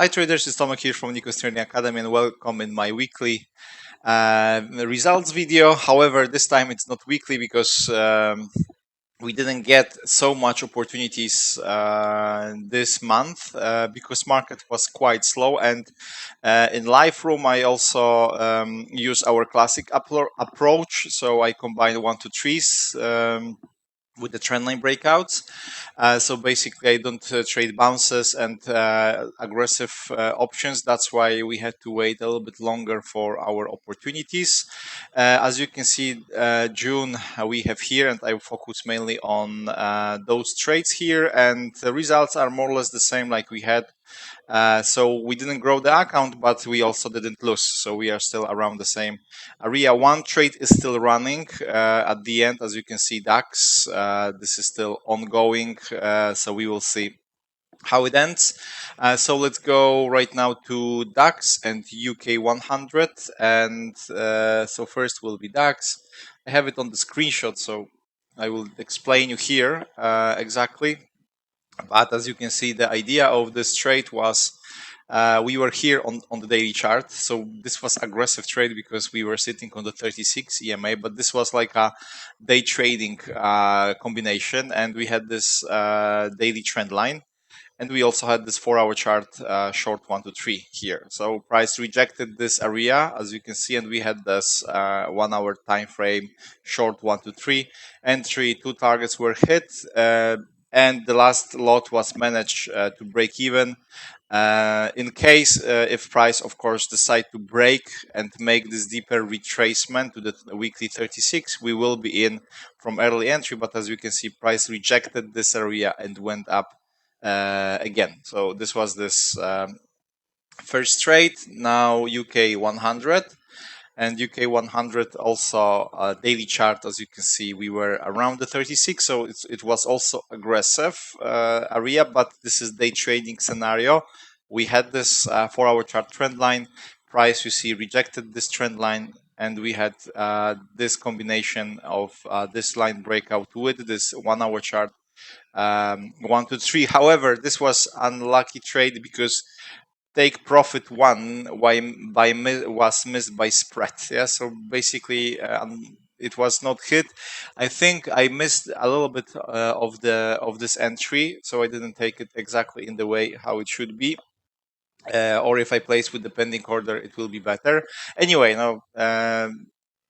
Hi traders, it's Tomek here from Nico's Trading Academy and welcome in my weekly results video. However, this time it's not weekly because we didn't get so much opportunities this month because market was quite slow, and in live room I also use our classic approach. So I combine 1 to 3s with the trendline breakouts. So basically, I don't trade bounces and aggressive options. That's why we had to wait a little bit longer for our opportunities. As you can see, June we have here, and I focus mainly on those trades here, and the results are more or less the same like we had. So we didn't grow the account, but we also didn't lose. So we are still around the same area. One trade is still running at the end, as you can see, DAX. This is still ongoing. So we will see how it ends. So let's go right now to DAX and UK 100. And so first will be DAX. I have it on the screenshot, so I will explain you here exactly. But as you can see, the idea of this trade was we were here on the daily chart. So this was aggressive trade because we were sitting on the 36 EMA, but this was like a day trading combination. And we had this daily trend line. And we also had this 4-hour chart short 1 to 3 here. So price rejected this area, as you can see, and we had this 1-hour time frame short 1 to 3 entry. 2 targets were hit, and the last lot was managed to break even. In case if price, of course, decide to break and make this deeper retracement to the weekly 36, we will be in from early entry. But as you can see, price rejected this area and went up again. So this was this first trade. Now UK 100. And UK 100 also daily chart, as you can see, we were around the 36, so it was also aggressive area, but this is day trading scenario. We had this 4-hour chart trend line. Price, you see, rejected this trend line, and we had this combination of this line breakout with this 1-hour chart 1 to 3. However, this was unlucky trade because take profit one was missed by spread. Yeah, so basically it was not hit. I think I missed a little bit of this entry, so I didn't take it exactly in the way how it should be. Or if I place with the pending order, it will be better. Anyway, no,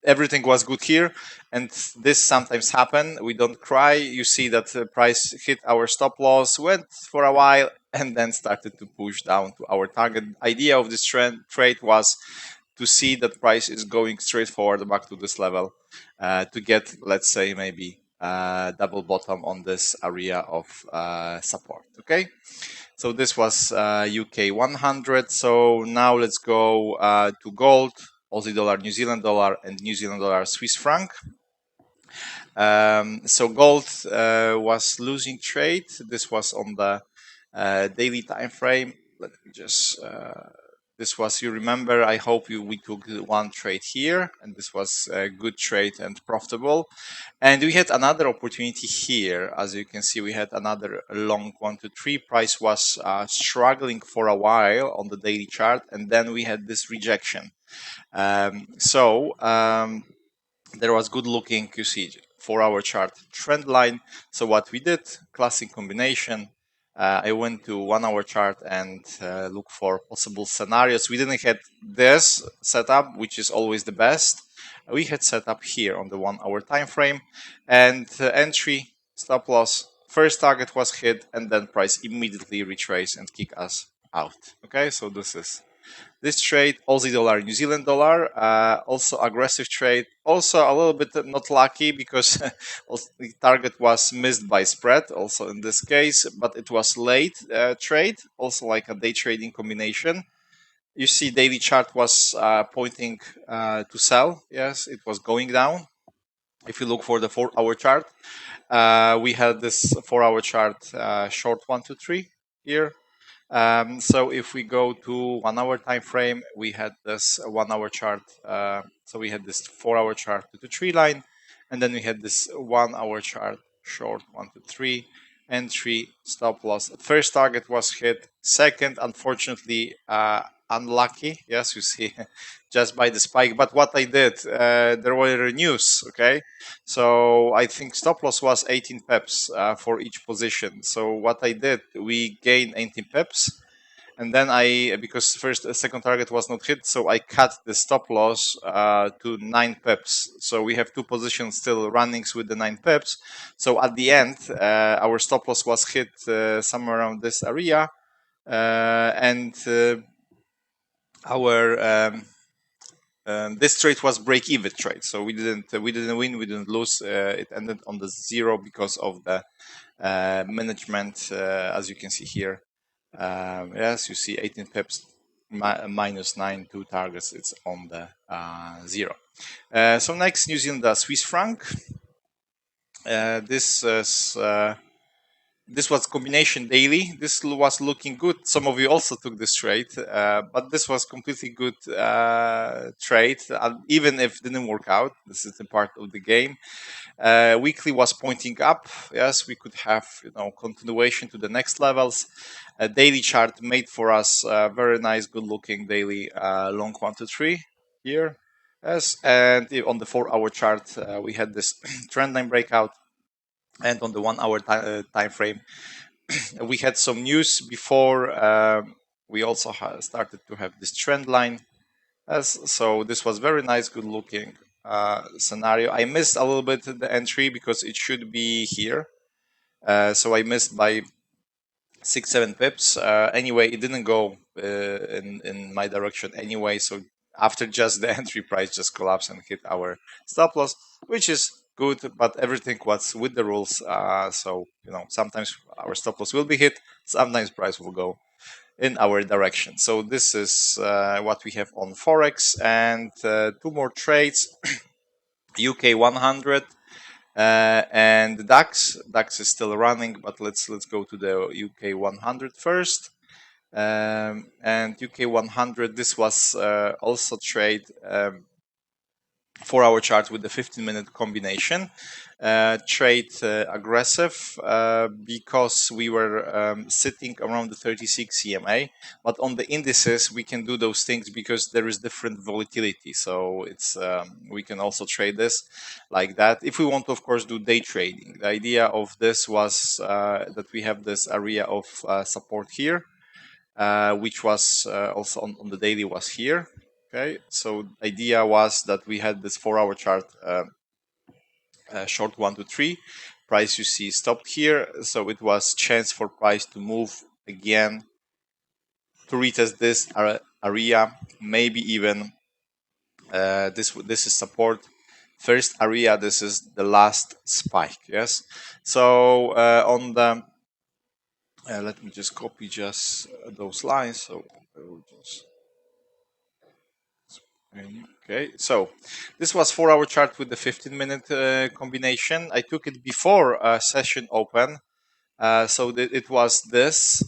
everything was good here, and this sometimes happen. We don't cry. You see that the price hit our stop loss, went for a while, and then started to push down to our target. Idea of this trade was to see that price is going straight forward back to this level to get, let's say, maybe double bottom on this area of support. Okay. So this was UK 100. So now let's go to gold, Aussie dollar, New Zealand dollar, and New Zealand dollar, Swiss franc. So gold was losing trade. This was on the daily time frame. Let me just. This was, you remember, I hope we took one trade here, and this was a good trade and profitable. And we had another opportunity here. As you can see, we had another long 1 to 3. Price was struggling for a while on the daily chart, and then we had this rejection. There was good looking, you see, 4-hour chart trend line. So what we did, classic combination. I went to 1-hour chart and look for possible scenarios. We didn't have this setup, which is always the best. We had set up here on the 1-hour time frame, and entry, stop loss, first target was hit, and then price immediately retraced and kick us out. Okay, so this is this trade. Aussie dollar, New Zealand dollar, also aggressive trade, also a little bit not lucky because the target was missed by spread also in this case, but it was late trade, also like a day trading combination. You see daily chart was pointing to sell. Yes, it was going down. If you look for the 4-hour chart, we had this 4-hour chart short 1 to 3 here. So if we go to 1-hour time frame, we had this 1-hour chart. So we had this 4-hour chart to the 3 line, and then we had this 1-hour chart short 1 to 3. entry, stop loss. First target was hit. Second, unfortunately, unlucky. Yes, you see, just by the spike. But what I did, there were news. Okay, so I think stop loss was 18 pips for each position. So what I did, we gained 18 pips. And then because second target was not hit, so I cut the stop loss to 9 pips. So we have two positions still running with the 9 pips. So at the end, our stop loss was hit somewhere around this area, and our this trade was break-even trade. So we didn't win, we didn't lose. It ended on the zero because of the management, as you can see here. Yes, you see 18 pips minus 9, two targets. It's on the zero. So next, New Zealand Swiss franc. This was combination daily. This was looking good. Some of you also took this trade, but this was completely good trade, even if it didn't work out. This is the part of the game. Weekly was pointing up. Yes, we could have continuation to the next levels. A daily chart made for us very nice, good-looking daily long 1 to 3 here. Yes, and on the 4-hour chart we had this trend line breakout, and on the 1-hour time frame we had some news before. We also started to have this trend line. So this was very nice, good looking scenario. I missed a little bit the entry because it should be here. So I missed by 6-7 pips. Anyway, it didn't go in my direction anyway. So after just the entry price just collapsed and hit our stop loss, which is good, but everything was with the rules. So sometimes our stop loss will be hit, sometimes price will go in our direction. So this is what we have on Forex, and two more trades. UK 100 and DAX. DAX is still running, but let's go to the UK 100 first. And UK 100, this was also trade 4-hour chart with the 15-minute combination. Trade aggressive because we were sitting around the 36 EMA, but on the indices we can do those things because there is different volatility. So it's we can also trade this like that if we want to, of course, do day trading. The idea of this was that we have this area of support here, which was also on the daily was here. Okay, so idea was that we had this 4-hour chart, short 1 to 3. Price you see stopped here, so it was chance for price to move again to retest this area, maybe even this is support. First area, this is the last spike. Yes, so on the let me just copy just those lines. So I will just. Okay, so this was 4-hour chart with the 15-minute combination. I took it before session open. So it was this.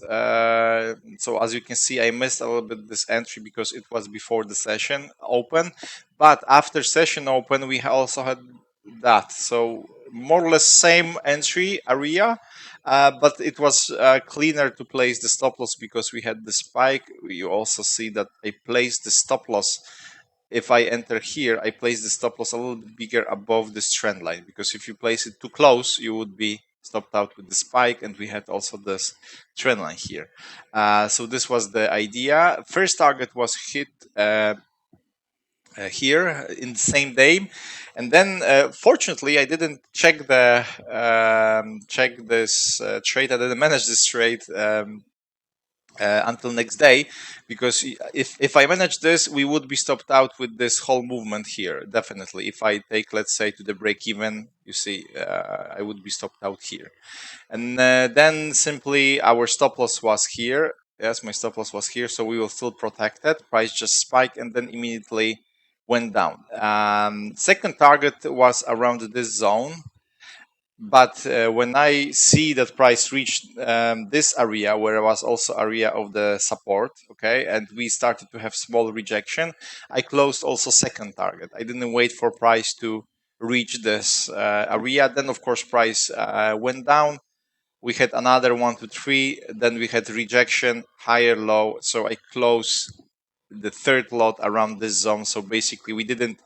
So as you can see, I missed a little bit this entry because it was before the session open. But after session open, we also had that. So more or less same entry area, but it was cleaner to place the stop loss because we had the spike. You also see that I placed the stop loss. If I enter here, I place the stop loss a little bit bigger above this trend line, because if you place it too close, you would be stopped out with the spike, and we had also this trend line here. So this was the idea. First target was hit here in the same day, and then fortunately I didn't check the check this trade. I didn't manage this trade until next day, because if I manage this, we would be stopped out with this whole movement here. Definitely, if I take, let's say, to the break even, you see, I would be stopped out here, and then simply our stop loss was here. Yes, my stop loss was here, so we will still protect it. Price just spiked and then immediately went down. Second target was around this zone. But when I see that price reached this area, where was also area of the support, okay, and we started to have small rejection, I closed also second target. I didn't wait for price to reach this area. Then, of course, price went down we had another 1 to 3, then we had rejection, higher low. So I closed the third lot around this zone. So basically we didn't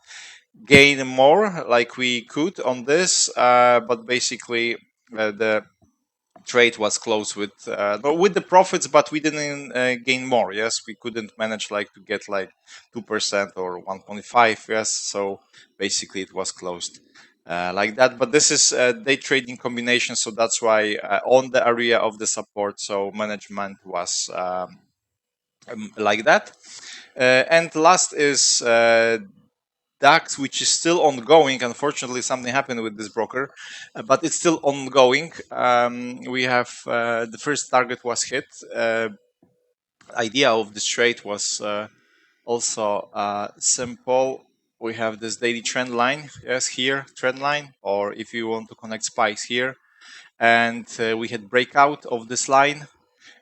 gain more like we could on this, but basically the trade was close with the profits, but we didn't gain more. Yes, we couldn't manage like to get like 2% or 1.5. Yes, so basically it was closed like that. But this is day trading combination, so that's why on the area of the support, so management was like that. And last is DAX, which is still ongoing. Unfortunately, something happened with this broker, but it's still ongoing. We have the first target was hit. Idea of this trade was also simple. We have this daily trend line, yes, here, trend line, or if you want to connect spikes here. And we had breakout of this line,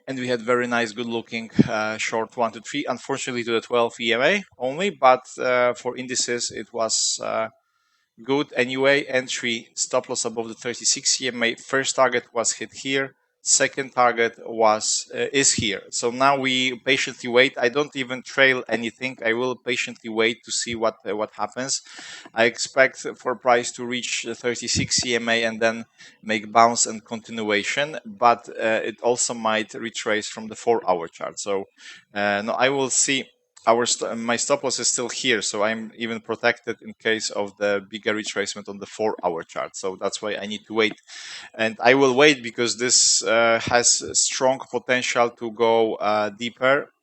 and we had very nice, good looking short 1 to 3, unfortunately to the 12 EMA only, but for indices, it was good anyway. Entry stop loss above the 36 EMA. First target was hit here. Second target was is here. So now we patiently wait. I don't even trail anything. I will patiently wait to see what happens. I expect for price to reach the 36 EMA and then make bounce and continuation, but it also might retrace from the 4-hour chart. So no, I will see. My stop loss is still here, so I'm even protected in case of the bigger retracement on the 4-hour chart. So that's why I need to wait, and I will wait because this has strong potential to go deeper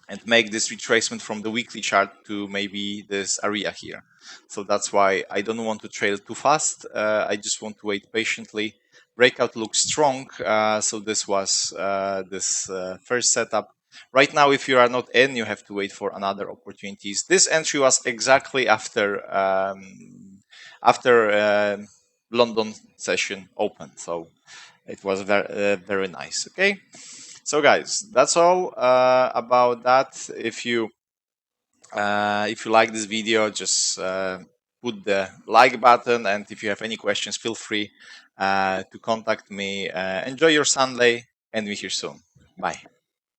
and make this retracement from the weekly chart to maybe this area here. So that's why I don't want to trail too fast. I just want to wait patiently. Breakout looks strong, so this was this first setup. Right now, if you are not in, you have to wait for another opportunities. This entry was exactly after London session opened, so it was very nice. Okay, so guys, that's all about that. If you like this video, just put the like button, and if you have any questions, feel free to contact me. Enjoy your Sunday, and we hear soon. Bye.